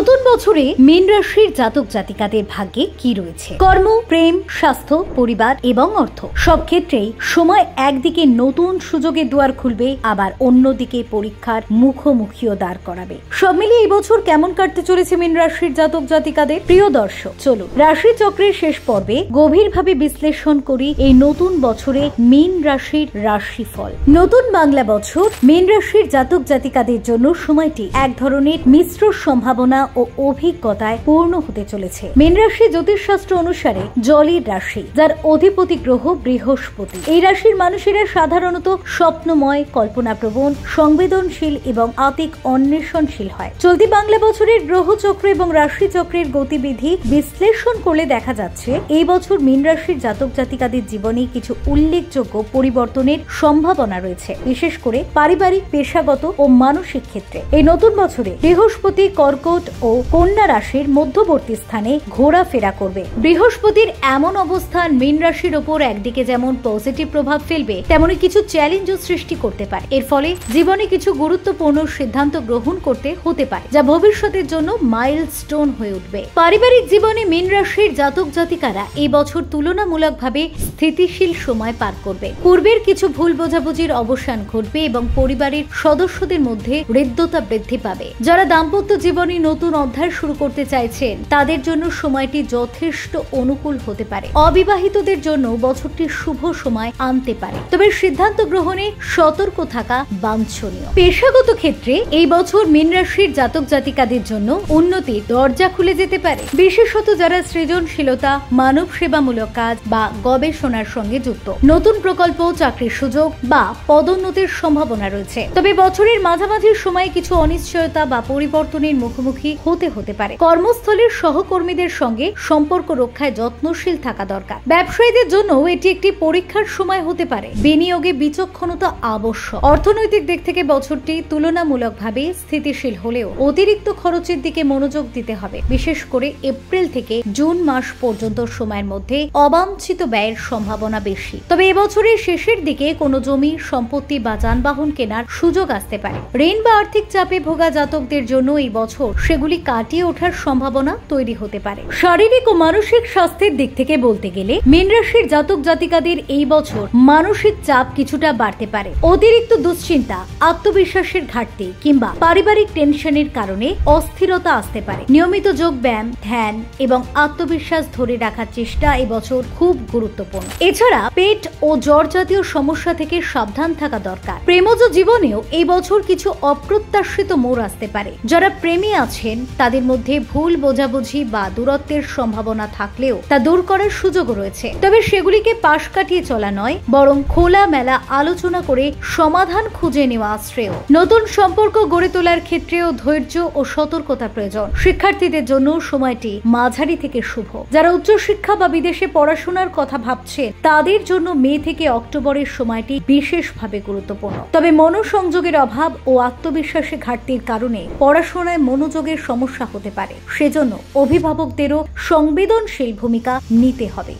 নতুন বছরে মীন রাশির জাতক জাতিকাদের ভাগ্যে কি রয়েছে? কর্ম, প্রেম, স্বাস্থ্য, পরিবার এবং অর্থ সব ক্ষেত্রেই সময় একদিকে নতুন সুযোগের দুয়ার খুলবে, আবার অন্যদিকে পরীক্ষার মুখোমুখিও দাঁড় করাবে। সব মিলিয়ে এই বছর কেমন কাটতে চলেছে মীন রাশির জাতক জাতিকাদের? প্রিয় দর্শক, চলুন রাশি চক্রের শেষ পর্বে গভীরভাবে বিশ্লেষণ করি এই নতুন বছরে মীন রাশির রাশিফল। নতুন বাংলা বছর মীন রাশির জাতক জাতিকাদের জন্য সময়টি এক ধরনের মিশ্র সম্ভাবনা ও অভিজ্ঞতায় পূর্ণ হতে চলেছে। মীন রাশি জ্যোতিষশাস্ত্র অনুসারে জলের রাশি, যার অধিপতি গ্রহ বৃহস্পতি। এই রাশির মানুষেরা সাধারণত স্বপ্নময়, কল্পনাপ্রবণ, সংবেদনশীল এবং আতিক অন্বেষণশীল হয়। চলতি বাংলা বছরের গ্রহচক্র এবং রাশি চক্রের গতিবিধি বিশ্লেষণ করলে দেখা যাচ্ছে এই বছর মীন রাশির জাতক জাতিকাদের জীবনে কিছু উল্লেখযোগ্য পরিবর্তনের সম্ভাবনা রয়েছে, বিশেষ করে পারিবারিক, পেশাগত ও মানসিক ক্ষেত্রে। এই নতুন বছরে বৃহস্পতি কর্কট ও কন্যা রাশির মধ্যবর্তী স্থানে ঘোরাফেরা করবে। বৃহস্পতির এমন অবস্থান মীন রাশির ওপর একদিকে যেমন পজিটিভ প্রভাব ফেলবে, তেমনি কিছু চ্যালেঞ্জও সৃষ্টি করতে পারে। এর ফলে জীবনে কিছু গুরুত্বপূর্ণ সিদ্ধান্ত গ্রহণ করতে হতে পারে, যা ভবিষ্যতের জন্য মাইলস্টোন হয়ে উঠবে। পারিবারিক জীবনে মীন রাশির জাতক জাতিকারা এই বছর তুলনামূলকভাবে স্থিতিশীল সময় পার করবে। পূর্বের কিছু ভুল বোঝাবুঝির অবসান ঘটবে এবং পরিবারের সদস্যদের মধ্যে হৃদ্যতা বৃদ্ধি পাবে। যারা দাম্পত্য জীবনে নতুন অধ্যায় শুরু করতে চাইছেন, তাদের জন্য সময়টি যথেষ্ট অনুকূল হতে পারে। অবিবাহিতদের জন্য বছরটি শুভ সময় আনতে পারে, তবে সিদ্ধান্ত গ্রহণে সতর্ক থাকা বাঞ্ছনীয়। পেশাগত ক্ষেত্রে এই বছর মীন রাশির জাতক জাতিকাদের জন্য উন্নতির দরজা খুলে যেতে পারে, বিশেষত যারা সৃজনশীলতা, মানব সেবামূলক কাজ বা গবেষণার সঙ্গে যুক্ত। নতুন প্রকল্প, চাকরির সুযোগ বা পদোন্নতির সম্ভাবনা রয়েছে, তবে বছরের মাঝামাঝি সময়ে কিছু অনিশ্চয়তা বা পরিবর্তনের মুখোমুখি হতে পারে। কর্মস্থলের সহকর্মীদের সঙ্গে সম্পর্ক রক্ষায় যত্নশীল থাকা দরকার। ব্যবসায়ীদের জন্য এটি একটি পরীক্ষার সময় হতে পারে। বিনিয়োগে বিচক্ষণতা আবশ্যক। অর্থনৈতিক দিক থেকে বছরটি তুলনামূলকভাবে স্থিতিশীল হলেও অতিরিক্ত খরচের দিকে মনোযোগ দিতে হবে, বিশেষ করে এপ্রিল থেকে জুন মাস পর্যন্ত সময়ের মধ্যে অবাঞ্ছিত ব্যয়ের সম্ভাবনা বেশি। তবে এবছরের শেষের দিকে কোনো জমি, সম্পত্তি বা যানবাহন কেনার সুযোগ আসতে পারে। ঋণ বা আর্থিক চাপে ভোগা জাতকদের জন্য এই বছর সেগুলি কাটিয়ে ওঠার সম্ভাবনা তৈরি হতে পারে। শারীরিক ও মানসিক স্বাস্থ্যের দিক থেকে বলতে গেলে মীন রাশির জাতক জাতিকাদের এই বছর মানসিক চাপ কিছুটা বাড়তে পারে। অতিরিক্ত দুশ্চিন্তা, আত্মবিশ্বাসের ঘাটতি কিংবা পারিবারিক টেনশনের কারণে অস্থিরতা আসতে পারে। নিয়মিত যোগ ব্যায়াম, ধ্যান এবং আত্মবিশ্বাস ধরে রাখার চেষ্টা এবছর খুব গুরুত্বপূর্ণ। এছাড়া পেট ও জ্বর জাতীয় সমস্যা থেকে সাবধান থাকা দরকার। প্রেমজ জীবনেও এই বছর কিছু অপ্রত্যাশিত মোড় আসতে পারে। যারা প্রেমী আছেন তাদের মধ্যে ভুল বোঝাবুঝি বা দূরত্বের সম্ভাবনা থাকলেও তা দূর করার সুযোগও রয়েছে, তবে সেগুলিকে পাশ কাটিয়ে চলা নয়, বরং খোলামেলা আলোচনা করে সমাধান খুঁজে নেওয়া শ্রেয়। নতুন সম্পর্ক গড়ে তোলার ক্ষেত্রেও ধৈর্য ও সতর্কতা প্রয়োজন। শিক্ষার্থীদের জন্য সময়টি মাঝারি থেকে শুভ। যারা উচ্চশিক্ষা বা বিদেশে পড়াশোনার কথা ভাবছে তাদের জন্য মে থেকে অক্টোবরের সময়টি বিশেষভাবে গুরুত্বপূর্ণ। তবে মনোসংযোগের অভাব ও আত্মবিশ্বাসে ঘাটতির কারণে পড়াশোনায় মনোযোগের সমস্যা হতে পারে। সেজন্য অভিভাবকদেরও সংবেদনশীল ভূমিকা নিতে হবে।